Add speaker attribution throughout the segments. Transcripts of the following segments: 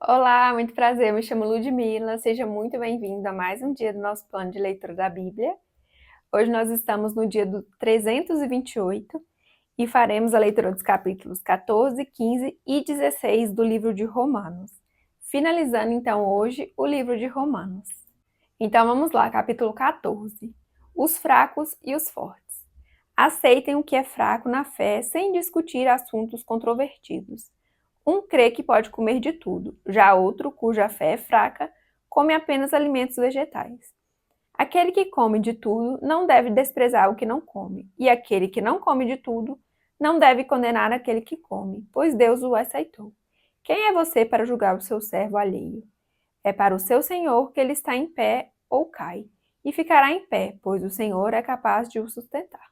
Speaker 1: Olá, muito prazer. Eu me chamo Ludmila. Seja muito bem-vindo a mais um dia do nosso plano de leitura da Bíblia. Hoje nós estamos no dia do 328 e faremos a leitura dos capítulos 14, 15 e 16 do livro de Romanos. Finalizando então hoje o livro de Romanos. Então vamos lá, capítulo 14. Os fracos e os fortes. Aceitem o que é fraco na fé sem discutir assuntos controvertidos. Um crê que pode comer de tudo, já outro, cuja fé é fraca, come apenas alimentos vegetais. Aquele que come de tudo não deve desprezar o que não come, e aquele que não come de tudo não deve condenar aquele que come, pois Deus o aceitou. Quem é você para julgar o seu servo alheio? É para o seu Senhor que ele está em pé ou cai, e ficará em pé, pois o Senhor é capaz de o sustentar.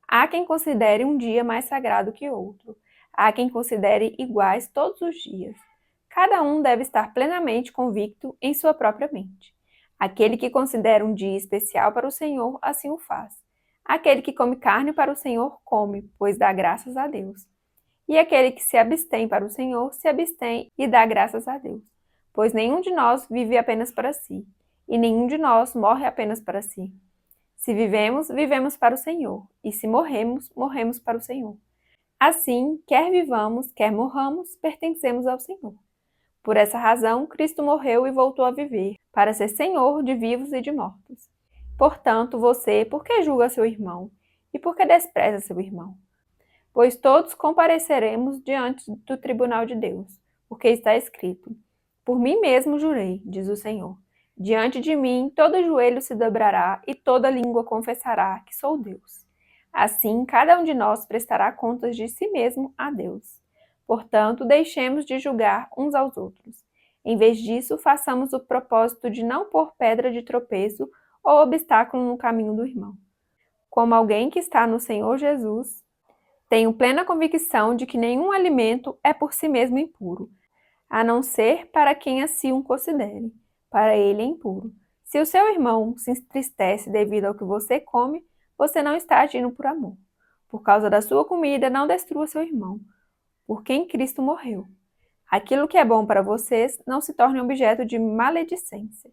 Speaker 1: Há quem considere um dia mais sagrado que outro. Há quem considere iguais todos os dias. Cada um deve estar plenamente convicto em sua própria mente. Aquele que considera um dia especial para o Senhor, assim o faz. Aquele que come carne para o Senhor, come, pois dá graças a Deus. E aquele que se abstém para o Senhor, se abstém e dá graças a Deus. Pois nenhum de nós vive apenas para si, e nenhum de nós morre apenas para si. Se vivemos, vivemos para o Senhor, e se morremos, morremos para o Senhor. Assim, quer vivamos, quer morramos, pertencemos ao Senhor. Por essa razão, Cristo morreu e voltou a viver, para ser Senhor de vivos e de mortos. Portanto, você, por que julga seu irmão? E por que despreza seu irmão? Pois todos compareceremos diante do tribunal de Deus, porque está escrito: Por mim mesmo jurei, diz o Senhor. Diante de mim todo joelho se dobrará e toda língua confessará que sou Deus. Assim, cada um de nós prestará contas de si mesmo a Deus. Portanto, deixemos de julgar uns aos outros. Em vez disso, façamos o propósito de não pôr pedra de tropeço ou obstáculo no caminho do irmão. Como alguém que está no Senhor Jesus, tenho plena convicção de que nenhum alimento é por si mesmo impuro, a não ser para quem assim o considere. Para ele é impuro. Se o seu irmão se entristece devido ao que você come, você não está agindo por amor. Por causa da sua comida, não destrua seu irmão, por quem Cristo morreu. Aquilo que é bom para vocês não se torne objeto de maledicência,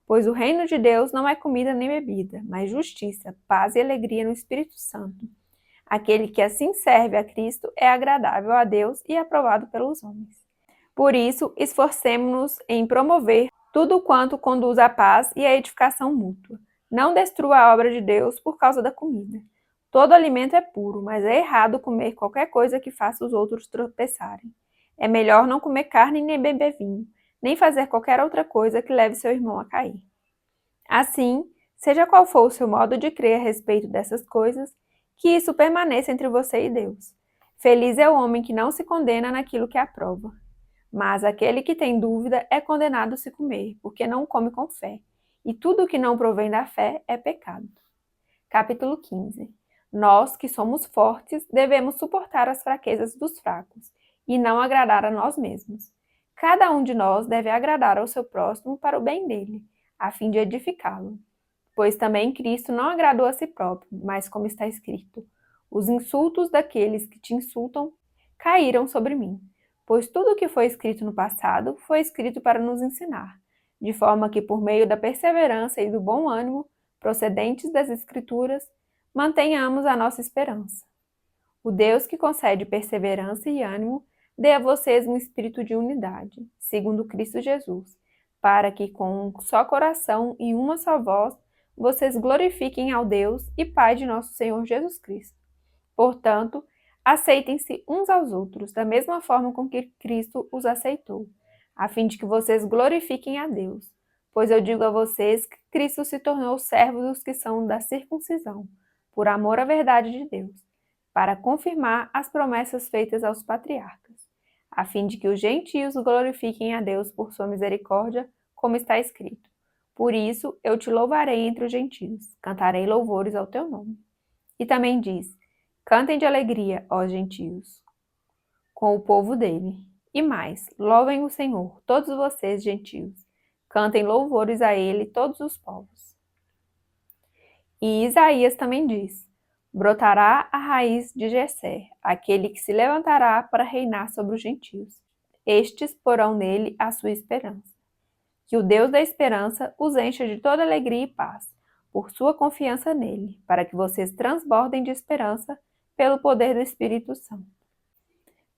Speaker 1: pois o reino de Deus não é comida nem bebida, mas justiça, paz e alegria no Espírito Santo. Aquele que assim serve a Cristo é agradável a Deus e aprovado pelos homens. Por isso, esforcemo-nos em promover tudo quanto conduz à paz e à edificação mútua. Não destrua a obra de Deus por causa da comida. Todo alimento é puro, mas é errado comer qualquer coisa que faça os outros tropeçarem. É melhor não comer carne nem beber vinho, nem fazer qualquer outra coisa que leve seu irmão a cair. Assim, seja qual for o seu modo de crer a respeito dessas coisas, que isso permaneça entre você e Deus. Feliz é o homem que não se condena naquilo que aprova. Mas aquele que tem dúvida é condenado se comer, porque não come com fé. E tudo que não provém da fé é pecado. Capítulo 15. Nós, que somos fortes, devemos suportar as fraquezas dos fracos, e não agradar a nós mesmos. Cada um de nós deve agradar ao seu próximo para o bem dele, a fim de edificá-lo. Pois também Cristo não agradou a si próprio, mas como está escrito: Os insultos daqueles que te insultam caíram sobre mim. Pois tudo o que foi escrito no passado foi escrito para nos ensinar, de forma que, por meio da perseverança e do bom ânimo procedentes das Escrituras, mantenhamos a nossa esperança. O Deus que concede perseverança e ânimo dê a vocês um espírito de unidade, segundo Cristo Jesus, para que com um só coração e uma só voz vocês glorifiquem ao Deus e Pai de nosso Senhor Jesus Cristo. Portanto, aceitem-se uns aos outros da mesma forma com que Cristo os aceitou, a fim de que vocês glorifiquem a Deus. Pois eu digo a vocês que Cristo se tornou servo dos que são da circuncisão, por amor à verdade de Deus, para confirmar as promessas feitas aos patriarcas, a fim de que os gentios glorifiquem a Deus por sua misericórdia, como está escrito: Por isso eu te louvarei entre os gentios, cantarei louvores ao teu nome. E também diz: Cantem de alegria, ó gentios, com o povo dele. E mais, louvem o Senhor, todos vocês gentios. Cantem louvores a ele, todos os povos. E Isaías também diz: Brotará a raiz de Jessé, aquele que se levantará para reinar sobre os gentios. estes porão nele a sua esperança. Que o Deus da esperança os encha de toda alegria e paz, por sua confiança nele, para que vocês transbordem de esperança pelo poder do Espírito Santo.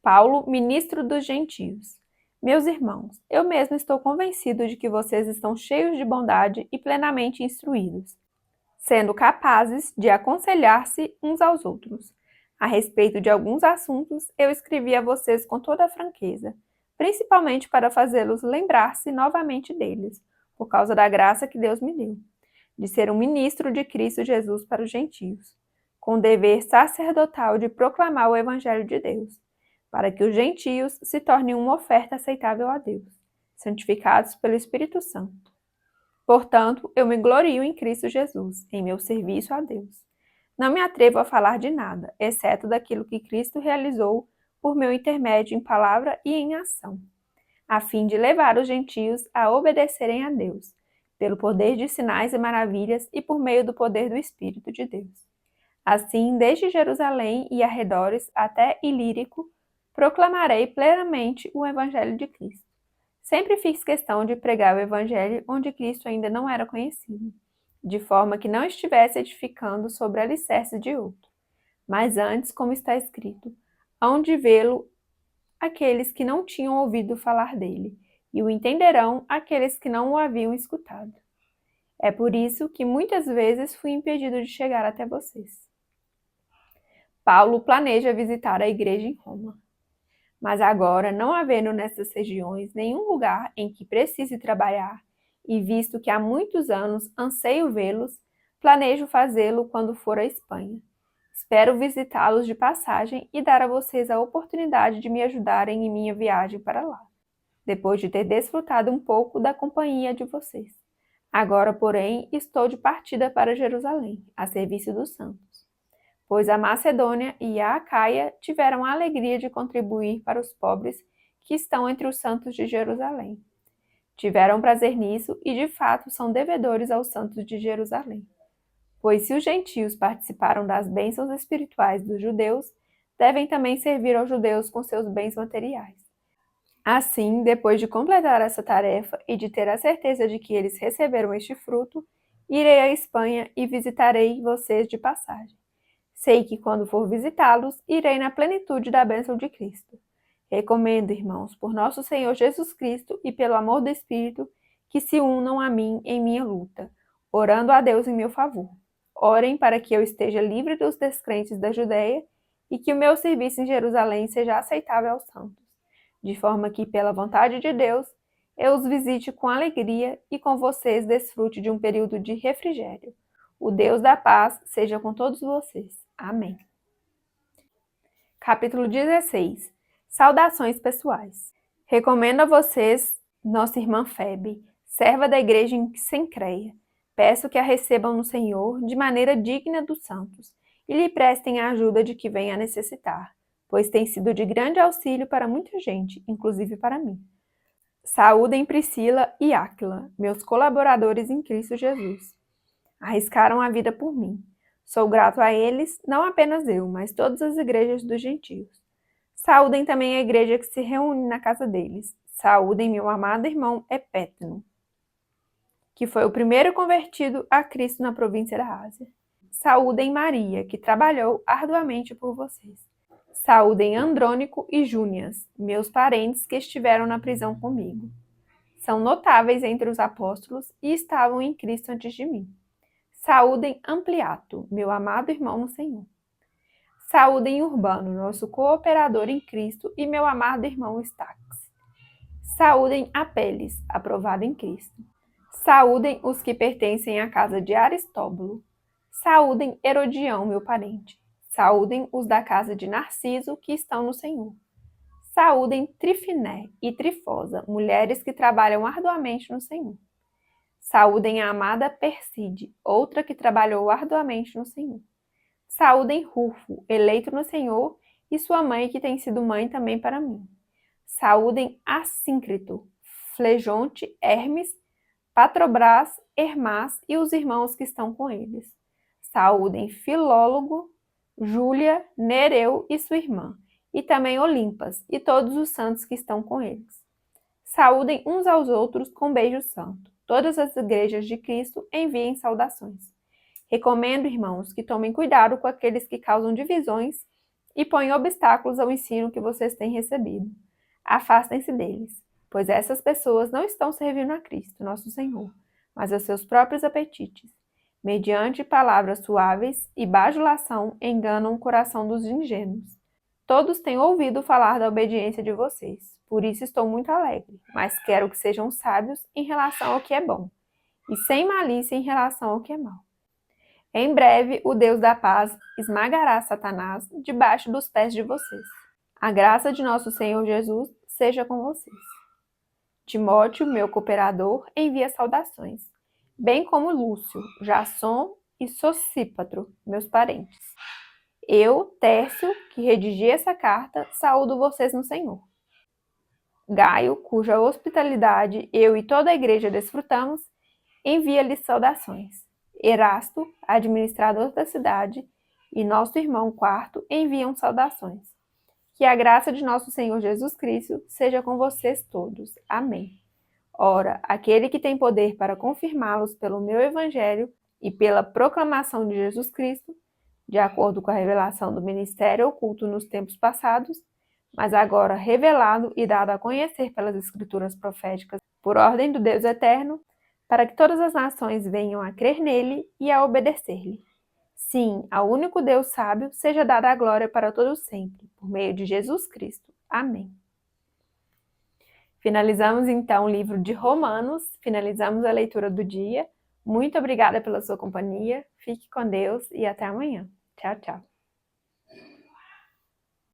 Speaker 1: Paulo, ministro dos gentios. Meus irmãos, eu mesmo estou convencido de que vocês estão cheios de bondade e plenamente instruídos, sendo capazes de aconselhar-se uns aos outros. A respeito de alguns assuntos, eu escrevi a vocês com toda a franqueza, principalmente para fazê-los lembrar-se novamente deles, por causa da graça que Deus me deu, de ser um ministro de Cristo Jesus para os gentios, com o dever sacerdotal de proclamar o Evangelho de Deus, para que os gentios se tornem uma oferta aceitável a Deus, santificados pelo Espírito Santo. Portanto, eu me glorio em Cristo Jesus, em meu serviço a Deus. Não me atrevo a falar de nada, exceto daquilo que Cristo realizou por meu intermédio em palavra e em ação, a fim de levar os gentios a obedecerem a Deus, pelo poder de sinais e maravilhas e por meio do poder do Espírito de Deus. Assim, desde Jerusalém e arredores até Ilírico, proclamarei plenamente o Evangelho de Cristo. Sempre fiz questão de pregar o Evangelho onde Cristo ainda não era conhecido, de forma que não estivesse edificando sobre alicerce de outro. Mas antes, como está escrito, hão de vê-lo aqueles que não tinham ouvido falar dele, e o entenderão aqueles que não o haviam escutado. É por isso que muitas vezes fui impedido de chegar até vocês. Paulo planeja visitar a igreja em Roma. Mas agora, não havendo nessas regiões nenhum lugar em que precise trabalhar, e visto que há muitos anos anseio vê-los, planejo fazê-lo quando for à Espanha. Espero visitá-los de passagem e dar a vocês a oportunidade de me ajudarem em minha viagem para lá, depois de ter desfrutado um pouco da companhia de vocês. Agora, porém, estou de partida para Jerusalém, a serviço dos santos, pois a Macedônia e a Acaia tiveram a alegria de contribuir para os pobres que estão entre os santos de Jerusalém. Tiveram prazer nisso e, de fato, são devedores aos santos de Jerusalém. Pois se os gentios participaram das bênçãos espirituais dos judeus, devem também servir aos judeus com seus bens materiais. Assim, depois de completar essa tarefa e de ter a certeza de que eles receberam este fruto, irei à Espanha e visitarei vocês de passagem. Sei que quando for visitá-los, irei na plenitude da bênção de Cristo. Recomendo, irmãos, por nosso Senhor Jesus Cristo e pelo amor do Espírito, que se unam a mim em minha luta, orando a Deus em meu favor. Orem para que eu esteja livre dos descrentes da Judeia e que o meu serviço em Jerusalém seja aceitável aos santos, de forma que, pela vontade de Deus, eu os visite com alegria e com vocês desfrute de um período de refrigério. O Deus da paz seja com todos vocês. Amém. Capítulo 16. Saudações pessoais. Recomendo a vocês nossa irmã Febe, serva da igreja em Cencreia. Peço que a recebam no Senhor de maneira digna dos santos e lhe prestem a ajuda de que venha a necessitar, pois tem sido de grande auxílio para muita gente, inclusive para mim. Saúdem Priscila e Áquila, meus colaboradores em Cristo Jesus. Arriscaram a vida por mim. Sou grato a eles, não apenas eu, mas todas as igrejas dos gentios. Saúdem também a igreja que se reúne na casa deles. Saúdem meu amado irmão Epéteno, que foi o primeiro convertido a Cristo na província da Ásia. Saúdem Maria, que trabalhou arduamente por vocês. Saúdem Andrônico e Júnias, meus parentes que estiveram na prisão comigo. São notáveis entre os apóstolos e estavam em Cristo antes de mim. Saúdem Ampliato, meu amado irmão no Senhor. Saúdem Urbano, nosso cooperador em Cristo, e meu amado irmão Estax. Saúdem Apeles, aprovado em Cristo. Saúdem os que pertencem à casa de Aristóbulo. Saúdem Herodião, meu parente. Saúdem os da casa de Narciso, que estão no Senhor. Saúdem Trifiné e Trifosa, mulheres que trabalham arduamente no Senhor. Saúdem a amada Perside, outra que trabalhou arduamente no Senhor. Saúdem Rufo, eleito no Senhor, e sua mãe, que tem sido mãe também para mim. Saúdem Assíncrito, Flegonte, Hermes, Patrobras, Hermás e os irmãos que estão com eles. Saúdem Filólogo, Júlia, Nereu e sua irmã, e também Olimpas e todos os santos que estão com eles. Saúdem uns aos outros com beijo santo. Todas as igrejas de Cristo enviem saudações. Recomendo, irmãos, que tomem cuidado com aqueles que causam divisões e põem obstáculos ao ensino que vocês têm recebido. Afastem-se deles, pois essas pessoas não estão servindo a Cristo, nosso Senhor, mas a seus próprios apetites. Mediante palavras suaves e bajulação enganam o coração dos ingênuos. Todos têm ouvido falar da obediência de vocês, por isso estou muito alegre, mas quero que sejam sábios em relação ao que é bom, e sem malícia em relação ao que é mau. Em breve, o Deus da paz esmagará Satanás debaixo dos pés de vocês. A graça de nosso Senhor Jesus seja com vocês. Timóteo, meu cooperador, envia saudações, bem como Lúcio, Jasson e Sosípatro, meus parentes. Eu, Tércio, que redigi essa carta, saúdo vocês no Senhor. Gaio, cuja hospitalidade eu e toda a igreja desfrutamos, envia-lhes saudações. Erasto, administrador da cidade, e nosso irmão Quarto enviam saudações. Que a graça de nosso Senhor Jesus Cristo seja com vocês todos. Amém. Ora, aquele que tem poder para confirmá-los pelo meu evangelho e pela proclamação de Jesus Cristo, de acordo com a revelação do ministério oculto nos tempos passados, mas agora revelado e dado a conhecer pelas escrituras proféticas por ordem do Deus eterno, para que todas as nações venham a crer nele e a obedecer-lhe. Sim, ao único Deus sábio seja dada a glória para todos sempre, por meio de Jesus Cristo. Amém. Finalizamos então o livro de Romanos, finalizamos a leitura do dia. Muito obrigada pela sua companhia, fique com Deus e até amanhã. Tchau, tchau.